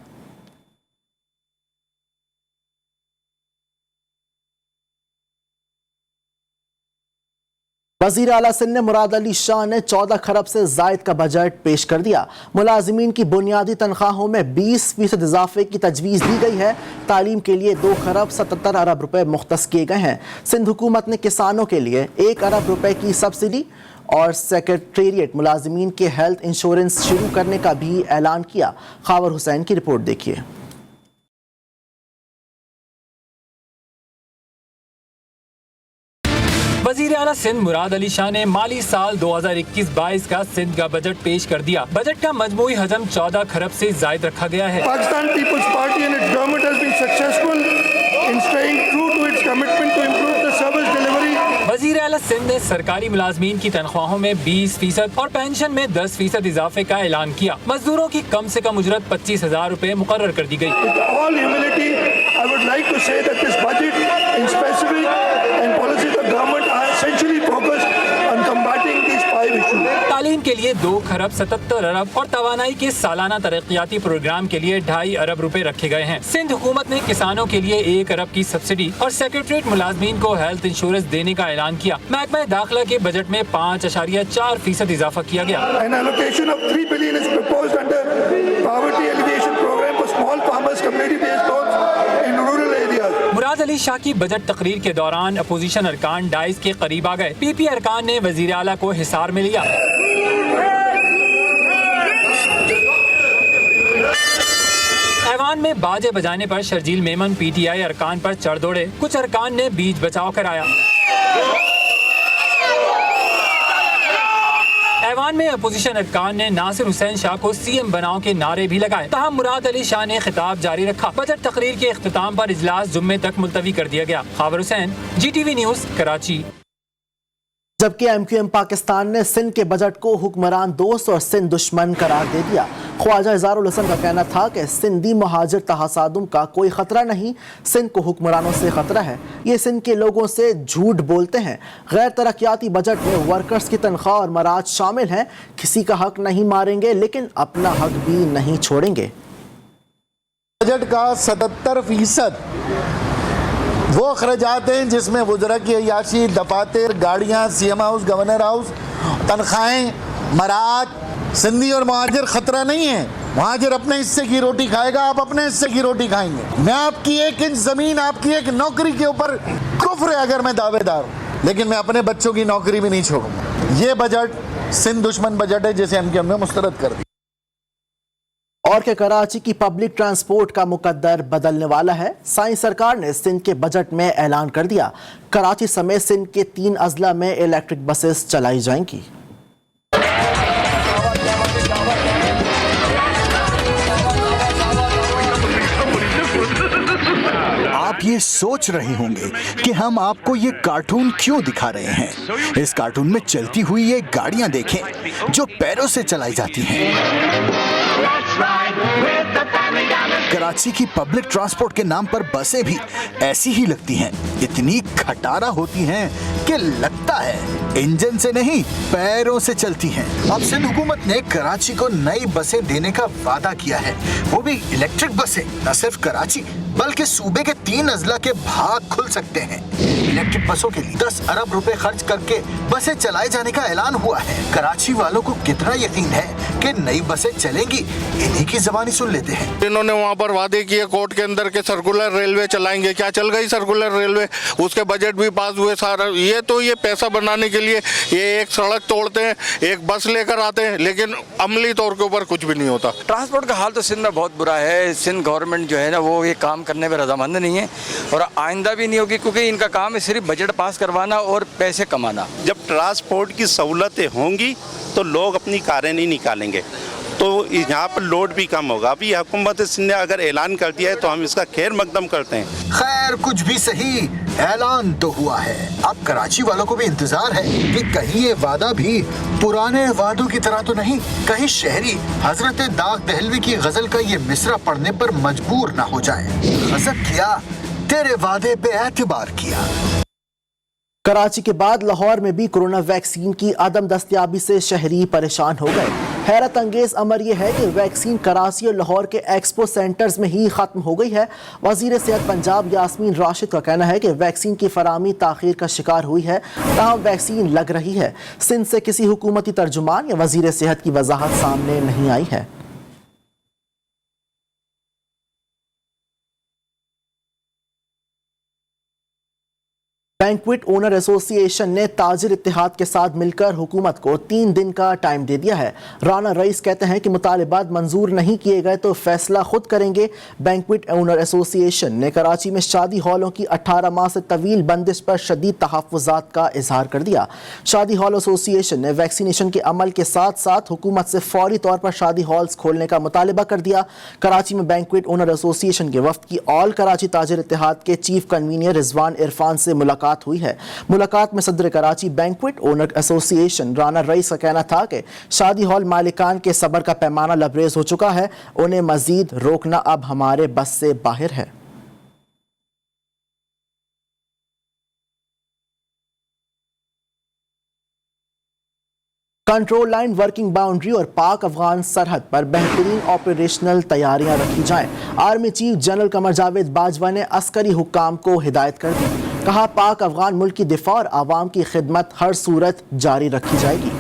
Speaker 1: वज़ीर आला सिंध ने मुराद अली शाह ने 14 खरब से जायद का बजट पेश कर दिया। मुलाजिमीन की बुनियादी तनख्वाहों में 20% इजाफे की तजवीज़ दी गई है। तालीम के लिए 2 खरब 77 अरब रुपए मुख्तस किए गए हैं। सिंध हुकूमत ने किसानों के लिए 1 अरब रुपए की सब्सिडी और सेक्रेटेरिएट मुलाजिमीन के हेल्थ इंश्योरेंस शुरू करने का भी ऐलान किया। खावर हुसैन की रिपोर्ट देखिए।
Speaker 11: वज़ीर आला सिंध मुराद अली शाह ने माली साल 2021-22 का सिंध का बजट पेश कर दिया। बजट का मजमूई हजम 14 खरब से जायद रखा गया है।
Speaker 19: Pakistan Peoples Party and its government has been successful in staying true to its commitment to improve the service delivery.
Speaker 11: वज़ीर आला सिंध ने सरकारी मुलाजमीन की तनख्वाहों में 20% और पेंशन में 10% इजाफे का ऐलान किया। मजदूरों की कम से कम उजरत 25,000 रुपए मुकर्रर कर दी गई।
Speaker 19: All humility I would like to say that this budget in specific and policies of government are essentially focused on combating these 5 issues.
Speaker 11: तालीम के लिए 2 खरब 77 अरब और तवानाई के सालाना तरक्याती प्रोग्राम के लिए 2.5 अरब रुपए रखे गए हैं। सिंध हुकूमत ने किसानों के लिए 1 अरब की सब्सिडी और सेक्रेटरीट मुलाजमीन को हेल्थ इंश्योरेंस देने का ऐलान किया। महकमा दाखिला के बजट में 5.4% इजाफा किया गया।
Speaker 19: An allocation of 3 billion is proposed under poverty alleviation program for small farmers community based loans in rural areas.
Speaker 11: Murad Ali Shah की बजट तकरीर के दौरान अपोजिशन अरकान डाइस के करीब आ गए। PP अरकान ने वजीर आला को हिसार में लिया। ऐवान में बाजे बजाने पर शर्जील मेमन PTI अरकान पर चढ़ दौड़े। कुछ अरकान ने बीच बचाव कराया। ऐवान में अपोजिशन अरकान ने नासिर हुसैन शाह को CM बनाओ के नारे भी लगाए। तहम मुराद अली शाह ने खिताब जारी रखा। बजट तकरीर के इख्तिताम पर इजलास जुम्मे तक मुलतवी कर दिया गया। Khawar Hussain, GTV news, Karachi.
Speaker 1: जबकि MQM पाकिस्तान ने सिंध के बजट को हुक्मरान दोस्त और सिंध दुश्मन करार दे दिया। ख्वाजा इज़हारुल हसन का कहना था कि सिंधी महाजिर तहसादुम का कोई खतरा नहीं, सिंध को हुक्मरानों से खतरा है। ये सिंध के लोगों से झूठ बोलते हैं। गैर तरक्याती बजट में वर्कर्स की तनख्वाह और मराज शामिल हैं। किसी का हक नहीं मारेंगे, लेकिन अपना हक भी नहीं छोड़ेंगे।
Speaker 20: बजट का 77% वो अखराजात हैं जिसमें वज़रा की अय्याशी, दफातर, गाड़ियाँ, CM हाउस, गवर्नर हाउस, तनख्वाहें, मराज। सिंधी और महाजिर खतरा नहीं है। महाजिर अपने हिस्से की रोटी खाएगा, आप अपने हिस्से की रोटी खाएंगे। मैं आपकी 1 इंच ज़मीन, आपकी 1 नौकरी के ऊपर कुफ्र है अगर मैं दावेदार हूँ, लेकिन मैं अपने बच्चों की नौकरी भी नहीं छोड़ूंगा। ये बजट सिंध दुश्मन बजट है जिसे MQM ने मुस्तरद कर दिया।
Speaker 1: और के कराची की पब्लिक ट्रांसपोर्ट का मुकद्दर बदलने वाला है। साई सरकार ने सिंध के बजट में ऐलान कर दिया, कराची समेत सिंध के 3 अजला में इलेक्ट्रिक बसेस चलाई जाएंगी।
Speaker 21: आप ये सोच रहे होंगे कि हम आपको ये कार्टून क्यों दिखा रहे हैं। इस कार्टून में चलती हुई ये गाड़ियां देखें जो पैरों से चलाई जाती हैं। कराची की पब्लिक ट्रांसपोर्ट के नाम पर बसें भी ऐसी ही लगती हैं। इतनी खटारा होती हैं कि लगता है इंजन से नहीं, पैरों से चलती हैं। अब सिंध हुकूमत ने कराची को नई बसें देने का वादा किया है, वो भी इलेक्ट्रिक बसें। न सिर्फ कराची बल्कि सूबे के 3 अजला के भाग खुल सकते हैं। इलेक्ट्रिक बसों के लिए 10 अरब रुपए खर्च करके बसें चलाए जाने का ऐलान हुआ है। कराची वालों को कितना यकीन है कि नई बसें चलेंगी, इन्हीं की ज़बानी सुन लेते हैं।
Speaker 17: इन्होंने वहाँ पर वादे किए कोर्ट के अंदर के सर्कुलर रेलवे चलाएंगे, क्या चल गई सर्कुलर रेलवे? उसके बजट भी पास हुए सारा। ये पैसा बनाने के लिए ये एक सड़क तोड़ते हैं, एक बस लेकर आते हैं, लेकिन अमली तौर के ऊपर कुछ भी नहीं होता।
Speaker 2: ट्रांसपोर्ट का हाल तो सिंध में बहुत बुरा है। सिंध गवर्नमेंट जो है ना वो ये काम करने पर रजामंद नहीं है और आइंदा भी नहीं होगी, क्योंकि इनका काम है सिर्फ बजट पास करवाना और पैसे कमाना।
Speaker 22: जब ट्रांसपोर्ट की सहूलतें होंगी तो लोग अपनी कारें नहीं निकालेंगे, तो यहाँ पर लोड भी कम होगा। अभी हुकूमत सिंध ने अगर ऐलान कर दिया है तो हम इसका खैर मकदम करते हैं।
Speaker 21: खैर कुछ भी सही, ऐलान तो हुआ है। अब कराची वालों को भी इंतजार है कि कहीं ये वादा भी पुराने वादों की तरह तो नहीं, कहीं शहरी हजरत दाग दहलवी की गजल का ये मिसरा पढ़ने पर मजबूर ना हो जाए। गजब किया, तेरे वादे पे एतबार किया।
Speaker 1: कराची के बाद लाहौर में भी कोरोना वैक्सीन की अदम दस्तयाबी से शहरी परेशान हो गए। हैरत अंगेज अमर यह है कि वैक्सीन कराची और लाहौर के एक्सपो सेंटर्स में ही खत्म हो गई है। वजीर सेहत पंजाब यास्मीन राशिद का कहना है कि वैक्सीन की फरामी ताखीर का शिकार हुई है, ताहम वैक्सीन लग रही है। सिंध से किसी हुकूमती तर्जुमान या वजीर सेहत की वजाहत सामने नहीं आई है। बैंक्वेट ओनर एसोसिएशन ने ताजिर इत्तेहाद के साथ मिलकर हुकूमत को 3 दिन का टाइम दे दिया है। राना रईस कहते हैं कि मुतालिबात मंजूर नहीं किए गए तो फैसला खुद करेंगे। बैंक्वेट ओनर एसोसिएशन ने कराची में शादी हॉलों की 18 माह से तवील बंदिश पर शदीद तहफ़्फ़ुज़ात का इजहार कर दिया। शादी हॉल एसोसिएशन ने वैक्सीनेशन के अमल के साथ साथ हुकूमत से फौरी तौर पर शादी हॉल्स खोलने का मुतालिबा कर दिया। कराची में बैंक्वेट ओनर एसोसिएशन के वफ्द की ऑल कराची ताजिर इत्तेहाद के चीफ कन्वीनर रिजवान इरफान से मुलाकात हुई है। मुलाकात में सदर Karachi banquet owner association Rana Rais का कहना था कि शादी हॉल मालिकान के सब्र का पैमाना लबरेज हो चुका है, उन्हें मजीद रोकना अब हमारे बस से बाहर है। कंट्रोल लाइन, वर्किंग बाउंड्री और पाक अफगान सरहद पर बेहतरीन ऑपरेशनल तैयारियां रखी जाएं। Army chief general Qamar Javed Bajwa ने अस्करी हुक्काम को हिदायत कर दी। कहा, पाक अफगान मुल्क की दिफा और आवाम की खिदमत हर सूरत जारी रखी जाएगी।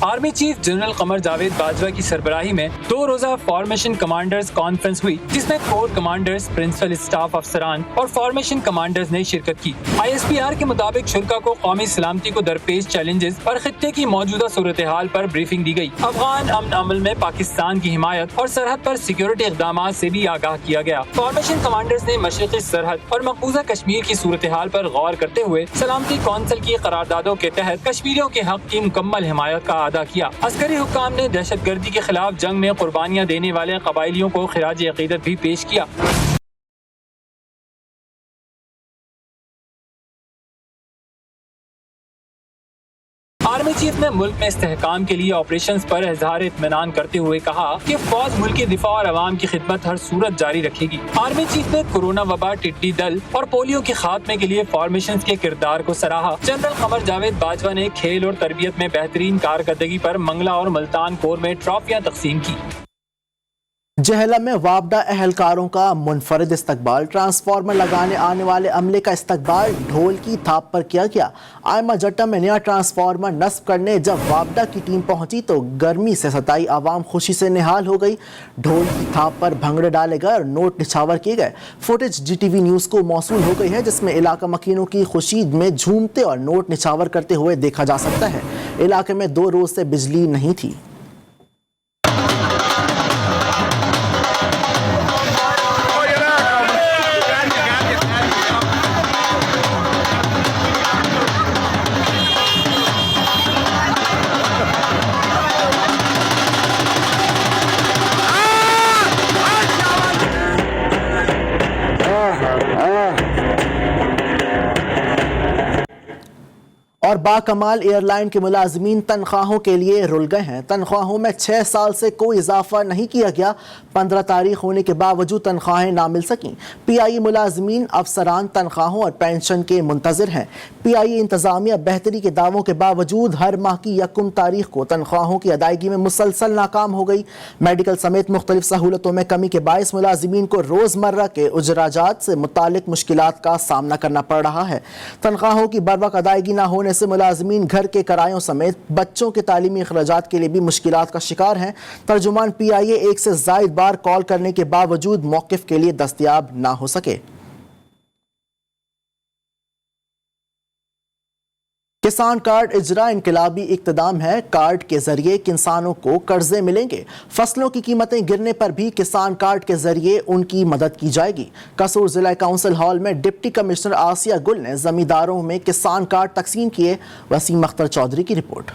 Speaker 11: Army chief general Qamar Javed Bajwa की सरबराही में 2 रोजा फॉर्मेशन कमांडर्स कॉन्फ्रेंस हुई, जिसमें कोर कमांडर्स, प्रिंसिपल स्टाफ अफसरान और फॉर्मेशन कमांडर्स ने शिरकत की। ISPR के मुताबिक शुरका को कौमी सलामती को दरपेश चैलेंजेस और खित्ते की मौजूदा सूरत हाल पर ब्रीफिंग दी गई। अफगान अमन अमल में पाकिस्तान की हिमायत और सरहद पर सिक्योरिटी इक़दाम से भी आगाह किया गया। फॉर्मेशन कमांडर्स ने मशरिकी सरहद और मकबूजा कश्मीर की सूरत हाल पर गौर करते हुए सलामती कौंसिल की करारदादों के तहत कश्मीरियों के हक की मुकम्मल हिमायत का अदा किया। अस्करी हुक्काम ने दहशतगर्दी के खिलाफ जंग में कुर्बानियां देने वाले कबाइलियों को खिराज अकीदत भी पेश किया। आर्मी चीफ ने मुल्क में इस्तेहकाम के लिए ऑपरेशंस पर इजहार इत्मीनान करते हुए कहा कि फौज मुल्क की दिफा और अवाम की खिदमत हर सूरत जारी रखेगी। आर्मी चीफ ने कोरोना वबा, टिड्डी दल और पोलियो के खात्मे के लिए फॉर्मेशंस के किरदार को सराहा। जनरल कमर जावेद बाजवा ने खेल और तरबियत में बेहतरीन कारकर्दगी पर मंगला और मुल्तान कोर में ट्रॉफियां तकसीम की।
Speaker 1: जहलम में वापडा एहलकारों का मुनफरिद इस्तकबाल, ट्रांसफार्मर लगाने आने वाले अमले का इस्तकबाल ढोल की थाप पर किया गया। आयमा जट्टा में नया ट्रांसफार्मर नस्ब करने जब वापडा की टीम पहुंची तो गर्मी से सताई आवाम खुशी से निहाल हो गई। ढोल की थाप पर भंगड़े डाले गए और नोट निछावर किए गए। फुटेज GTV न्यूज़ को मौसूल हो गई है, जिसमें इलाका मकीनों की खुशी में झूमते और नोट निछावर करते हुए देखा जा सकता है। इलाके में 2 रोज से बिजली नहीं थी। और बाकमाल एयरलाइन के मुलाजमीन तनख्वाहों के लिए रुल गए हैं। तनख्वाहों में 6 साल से कोई इजाफा नहीं किया गया। 15 तारीख होने के बावजूद तनख्वाहें ना मिल सकीं। PIE मुलाजमीन अफसरान तनख्वाहों और पेंशन के मुंतजर हैं। PIE इंतजामिया बेहतरी के दावों के बावजूद हर माह की 1 तारीख को तनख्वाहों की अदायगी में मुसलसल नाकाम हो गई। मेडिकल समेत मुख्तलिफ सहूलतों में कमी के बायस मुलाजमीन को रोज़मर्रा के उजराजात से मुतालिक मुश्किलात का सामना करना पड़ रहा है। तनख्वाहों की बरवक्त अदायगी न होने से मुलाजमीन घर के किरायों समेत बच्चों के तालीमी अखराजात के लिए भी मुश्किलात का शिकार हैं। तर्जुमान PIA 1 से ज़ायद बार कॉल करने के बावजूद मौक़िफ़ के लिए दस्तयाब ना हो सके। किसान कार्ड इजरा इनकलाबी इक़्तिदाम है। कार्ड के जरिए किसानों को कर्जे मिलेंगे। फसलों की कीमतें गिरने पर भी किसान कार्ड के जरिए उनकी मदद की जाएगी। कसूर जिला काउंसिल हॉल में डिप्टी कमिश्नर आसिया गुल ने जमींदारों में किसान कार्ड तकसीम किए। वसीम अख्तर चौधरी की रिपोर्ट।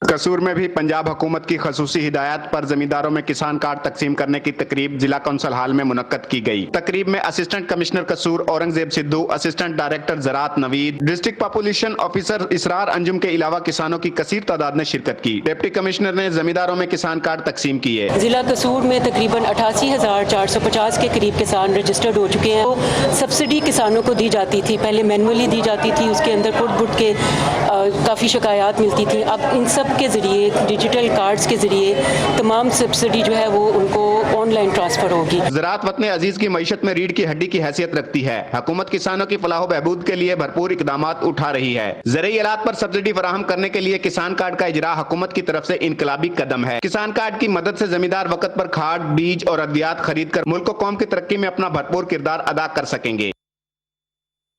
Speaker 3: कसूर में भी पंजाब हुकूमत की खसूसी हिदायत पर जमींदारों में किसान कार्ड तकसीम करने की तकरीब जिला काउंसिल हॉल में मुनक्कद की गई। तकरीब में assistant commissioner Kasur Aurangzeb Sidhu, assistant director ज़राअत Naveed, district population officer Israr Anjum के अलावा किसानों की कसीर तादाद ने शिरकत की। डिप्टी कमिश्नर ने जमींदारों में किसान कार्ड तकसीम किए।
Speaker 5: जिला कसूर में तकरीबन 88,450 के करीब किसान रजिस्टर्ड हो चुके हैं। तो सब्सिडी किसानों को दी जाती थी, पहले मैनुअली दी जाती थी, उसके अंदर पुट के काफ़ी शिकायत मिलती थी। अब इन सब के ज़रिए डिजिटल कार्ड्स के ज़रिए तमाम सब्सिडी जो है वो उनको ऑनलाइन ट्रांसफ़र होगी। ज़राअत वतन अजीज़ की मईशत में रीढ़ की हड्डी की हैसियत रखती है। हुकूमत किसानों की फलाह बहबूद के लिए भरपूर इकदामात उठा रही है। ज़रूरी आलात पर सब्सिडी फराहम करने के लिए किसान कार्ड का इजरा हुकूमत की तरफ से इनकलाबी कदम है। किसान कार्ड की मदद से जमींदार वक्त पर खाद, बीज और अद्वियात खरीद कर मुल्क कौम की तरक्की में अपना भरपूर किरदार अदा कर सकेंगे।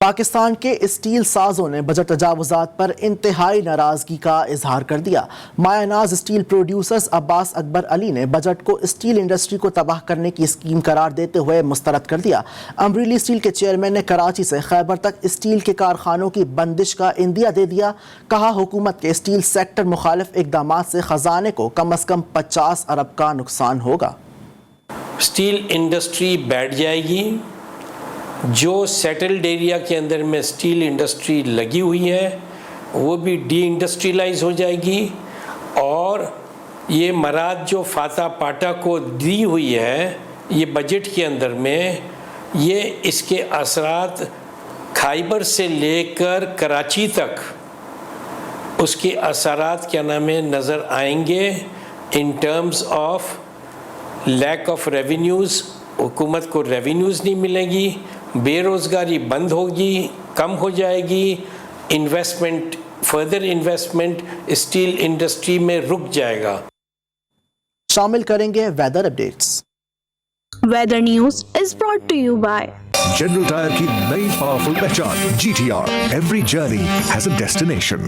Speaker 1: पाकिस्तान के स्टील साजों ने बजट तजावुजात पर इंतहाई नाराजगी का इजहार कर दिया। मायानाज स्टील प्रोड्यूसर्स अब्बास अकबर अली ने बजट को स्टील इंडस्ट्री को तबाह करने की स्कीम करार देते हुए मुस्तरद कर दिया। अमरीली स्टील के चेयरमैन ने कराची से खैबर तक स्टील के कारखानों की बंदिश का इंदिया दे दिया। कहा, हुकूमत के स्टील सेक्टर मुखालिफ इकदामात से खजाने को कम अज कम 50 अरब का नुकसान होगा।
Speaker 23: स्टील इंडस्ट्री बैठ जाएगी। जो सेटल्ड एरिया के अंदर में स्टील इंडस्ट्री लगी हुई है वो भी डी इंडस्ट्रियलाइज हो जाएगी। और ये मराद जो फाता पाटा को दी हुई है ये बजट के अंदर में, ये इसके असरात खैबर से लेकर कराची तक उसके असरात क्या नाम है नज़र आएंगे। In terms of lack of revenues, हुकूमत को रेवेन्यूज़ नहीं मिलेगी, बेरोज़गारी बंद होगी, कम हो जाएगी, investment, further investment steel industry में रुक जाएगा।
Speaker 1: शामिल करेंगे weather updates.
Speaker 24: Weather news is brought to you by
Speaker 10: general tyre की नई पावरफुल पहचान GTR। Every journey has a destination.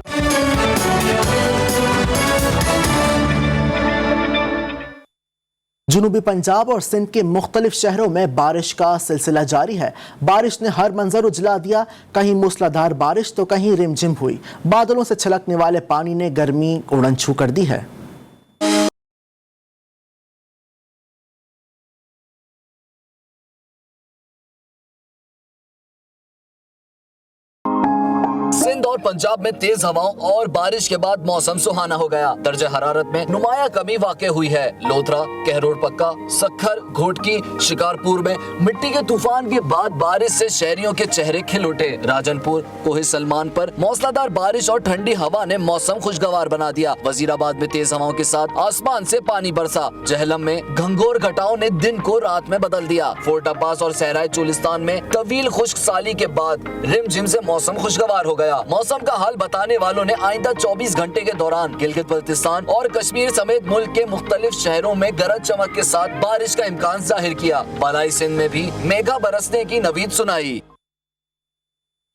Speaker 1: जनूबी पंजाब और सिंध के मुख्तलिफ शहरों में बारिश का सिलसिला जारी है। बारिश ने हर मंजर उजला दिया। कहीं मूसलाधार बारिश तो कहीं रिमझिम हुई। बादलों से छलकने वाले पानी ने गर्मी उड़न छू कर दी है।
Speaker 25: सिंध और पंजाब में तेज हवाओं और बारिश के बाद मौसम सुहाना हो गया। दर्जे हरारत में नुमाया कमी वाक़ हुई है। लोथरा, कहरोड पक्का, सखर, घोटकी, शिकारपुर में मिट्टी के तूफान के बाद बारिश से शहरियों के चेहरे खिल उठे। राजनपुर, कोहे सलमान पर मौसलाधार बारिश और ठंडी हवा ने मौसम खुशगवार बना दिया। वजीराबाद में तेज हवाओं के साथ आसमान से पानी बरसा। जहलम में घंघोर घटाओं ने दिन को रात में बदल दिया। फोर्ट अब्बास और सहराए चोलिस्तान में तवील खुश्क साली के बाद रिमझिम से मौसम खुशगवार हो गया। मौसम का हाल बताने वालों ने आइंदा 24 घंटे के दौरान गिलगित बल्तिस्तान और कश्मीर समेत मुल्क के मुख्तलिफ शहरों में गरज चमक के साथ बारिश का इम्कान जाहिर किया। बालाई सिंध में भी मेघा बरसने की नवीद सुनाई।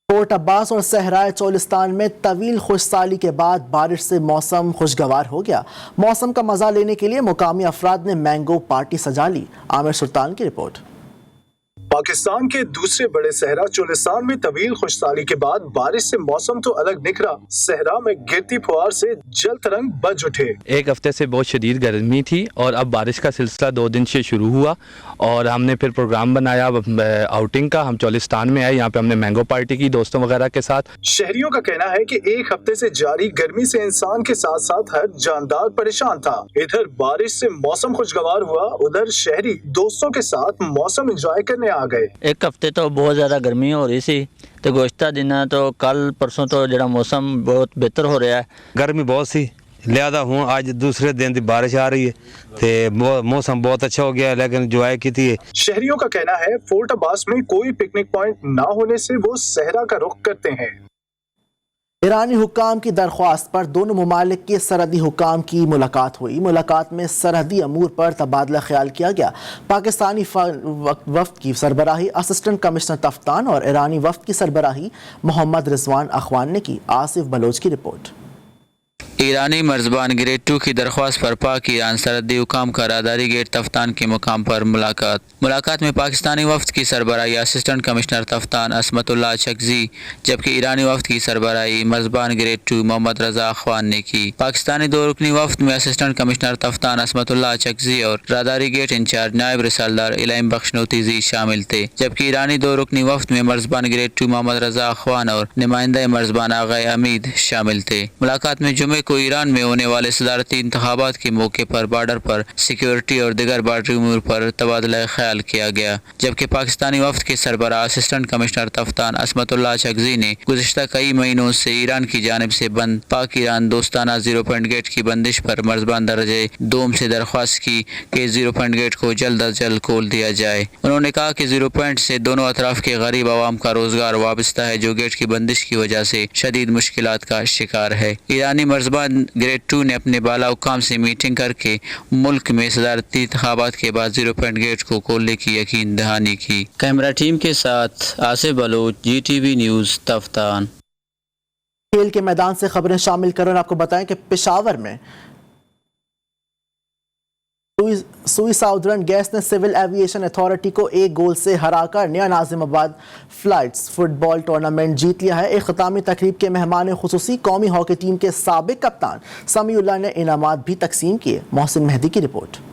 Speaker 1: फोर्ट अब्बास और सहराए चोलिस्तान में तवील खुशसाली के बाद बारिश से मौसम खुशगवार हो गया। मौसम का मजा लेने के लिए मुकामी अफराद ने मैंगो पार्टी सजा ली। आमिर सुल्तान की रिपोर्ट।
Speaker 4: पाकिस्तान के दूसरे बड़े सहरा चोलिस्तान में तवील खुशहाली के बाद बारिश से मौसम तो अलग निखरा, सहरा में गिरती फुहार से जल तरंग बज उठे।
Speaker 6: एक हफ्ते से बहुत शदीद गर्मी थी और अब बारिश का सिलसिला 2 दिन से शुरू हुआ और हमने फिर प्रोग्राम बनाया आउटिंग का। हम चोलिस्तान में आए, यहाँ पे हमने मैंगो पार्टी की दोस्तों वगैरह के साथ।
Speaker 4: शहरियों का कहना है कि एक हफ्ते से जारी गर्मी से इंसान के साथ साथ हर जानदार परेशान था। इधर बारिश से मौसम खुशगवार हुआ, उधर शहरी दोस्तों के साथ मौसम एंजॉय करने आ गए।
Speaker 7: एक हफ्ते तो बहुत ज़्यादा गर्मी हो रही सी तो गुज़श्ता दिन तो कल परसों तो जरा मौसम बहुत बेहतर हो रहा है।
Speaker 8: गर्मी बहुत सी लिहाजा हूँ आज दूसरे दिन की बारिश आ रही है तो मौसम बहुत अच्छा हो गया, लेकिन एंजॉय की थी।
Speaker 4: शहरियों का कहना है फोर्ट अब्बास में कोई पिकनिक पॉइंट ना होने से वो सहरा का रुख करते हैं।
Speaker 1: ईरानी हुक्काम की दरख्वास्त पर दोनों ममालिक के सरहदी हुक्काम की मुलाकात हुई। मुलाकात में सरहदी अमूर पर तबादला ख्याल किया गया। पाकिस्तानी वफ्द की सरबराही असिस्टेंट कमिश्नर तफ्तान और ईरानी वफ्द की सरबराही मोहम्मद रिजवान अखवान ने की। आसिफ बलोच की रिपोर्ट।
Speaker 9: ईरानी मर्जबान ग्रेड 2 की दरख्वास्त पर पाक ईरान सरहदी हुकाम का रादारी गेट तफ्तान के मुकाम पर मुलाकात में पाकिस्तानी वफ्द की सरबराही असिस्टेंट कमिश्नर तफ्तान असमतुल्लाह चकजी जबकि ईरानी वफ्द की सरबराही मर्जबान ग्रेड 2 मोहम्मद रजा अखवान ने की। पाकिस्तानी 2 रुकनी वफ्द में असिस्टेंट कमिश्नर तफ्तान असमतुल्लाह चकजी और रादारी गेट इंचार्ज नायब रिसालदार इलाइम बख्शनोतीजी शामिल थे, जबकि ईरानी 2 रुकनी वफ्द में मर्जबान ग्रेड 2 मोहम्मद रजा अखवान और नुमाइंदा मर्जबान आगा अमीद शामिल थे। मुलाकात में जुमे को ईरान में होने वाले सदारती इंतखाबात के मौके पर बॉर्डर पर सिक्योरिटी और दिगर बॉर्डरी उमूर पर तबादला ख्याल किया गया, जबकि पाकिस्तानी वफ्द के सरबराह असिस्टेंट कमिश्नर तफ्तान असमतुल्लाह चकजी ने गुज़िश्ता कई महीनों से ईरान की जानिब से बंद पाक ईरान दोस्ताना 0 पॉइंट गेट की बंदिश पर मर्जबान दर्जे 2 से दरख्वास्त की कि 0 पॉइंट गेट को जल्द अज जल्द खोल दिया जाए। उन्होंने कहा कि 0 पॉइंट से दोनों अतराफ के गरीब आवाम का रोजगार वाबस्ता है जो गेट की बंदिश की वजह से शदीद मुश्किलात का शिकार है। ईरानी मर्जबान ग्रेड 2 ने अपने बाला हुकाम से मीटिंग करके मुल्क में सदारती इंतखाबात के बाद 0 पॉइंट गेट को खोलने की यकीन दहानी की। कैमरा टीम के साथ आसिफ बलोच, GTV न्यूज़ तफ्तान।
Speaker 1: खेल के मैदान से खबरें शामिल कर आपको बताएं कि पेशावर में सुई साउदर्न गैस ने सिविल एविएशन अथॉरिटी को 1 गोल से हराकर नया नाजिमाबाद फ्लाइट्स फुटबॉल टूर्नामेंट जीत लिया है। इख्तितामी तकरीब के मेहमान खुसूसी कौमी हॉकी टीम के साबिक कप्तान समीउल्लाह ने इनामात भी तकसीम किए। मोहसिन मेहदी की रिपोर्ट।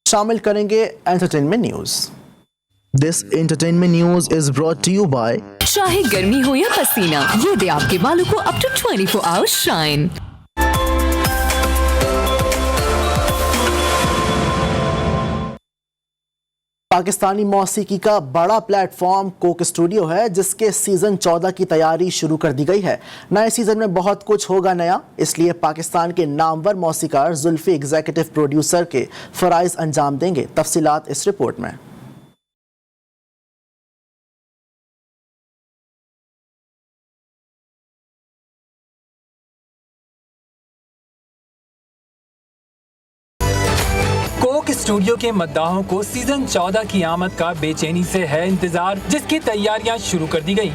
Speaker 1: शामिल करेंगे entertainment news. This entertainment news is brought to you by
Speaker 26: चाहे गर्मी हो या पसीना, ये दे आपके बालों को up to 24 hours shine.
Speaker 1: Pakistani मौसीकी का बड़ा प्लेटफॉर्म कोक स्टूडियो है जिसके सीजन 14 की तैयारी शुरू कर दी गई है। नए सीजन में बहुत कुछ होगा नया, इसलिए पाकिस्तान के नामवर मौसीकार जुल्फी एग्जीक्यूटिव प्रोड्यूसर के फराइज अंजाम देंगे। तफसीलात इस रिपोर्ट में।
Speaker 11: कोक स्टूडियो के मद्दाहों को सीजन 14 की आमद का बेचैनी से है इंतजार, जिसकी तैयारियां शुरू कर दी गई।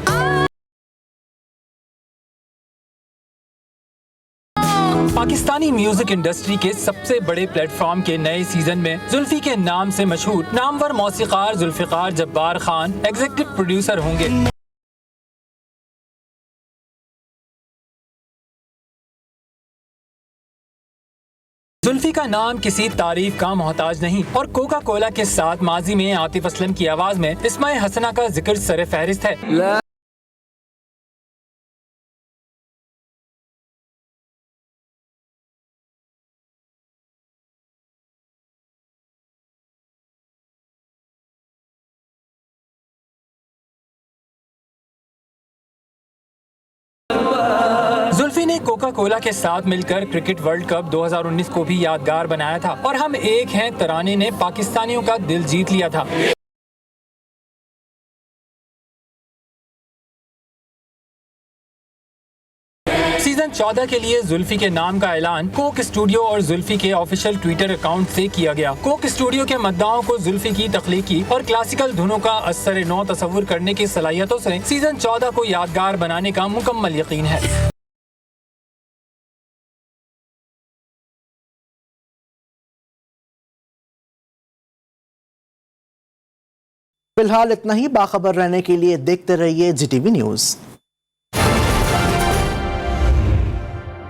Speaker 11: पाकिस्तानी म्यूजिक इंडस्ट्री के सबसे बड़े प्लेटफॉर्म के नए सीजन में जुल्फी के नाम से मशहूर नामवर मौसीकार जुल्फिकार जब्बार खान एग्जीक्यूटिव प्रोड्यूसर होंगे। जुल्फी का नाम किसी तारीफ का मोहताज नहीं और कोका कोला के साथ माजी में आतिफ असलम की आवाज में इस्माए हसना का जिक्र सरे फहरिस्त है। जुल्फी ने कोका कोला के साथ मिलकर क्रिकेट वर्ल्ड कप 2019 को भी यादगार बनाया था और हम एक हैं तराने ने पाकिस्तानियों का दिल जीत लिया था। सीजन 14 के लिए जुल्फी के नाम का ऐलान कोक स्टूडियो और जुल्फी के ऑफिशियल ट्विटर अकाउंट से किया गया। कोक स्टूडियो के मद्दाओं को जुल्फी की तख्लीकी और क्लासिकल धुनों का असर नौ तस्वुर करने की सलाहियतों से सीजन 14 को यादगार बनाने का मुकम्मल यकीन है।
Speaker 1: फिलहाल इतना ही। बाखबर रहने के लिए देखते रहिए GTV न्यूज़।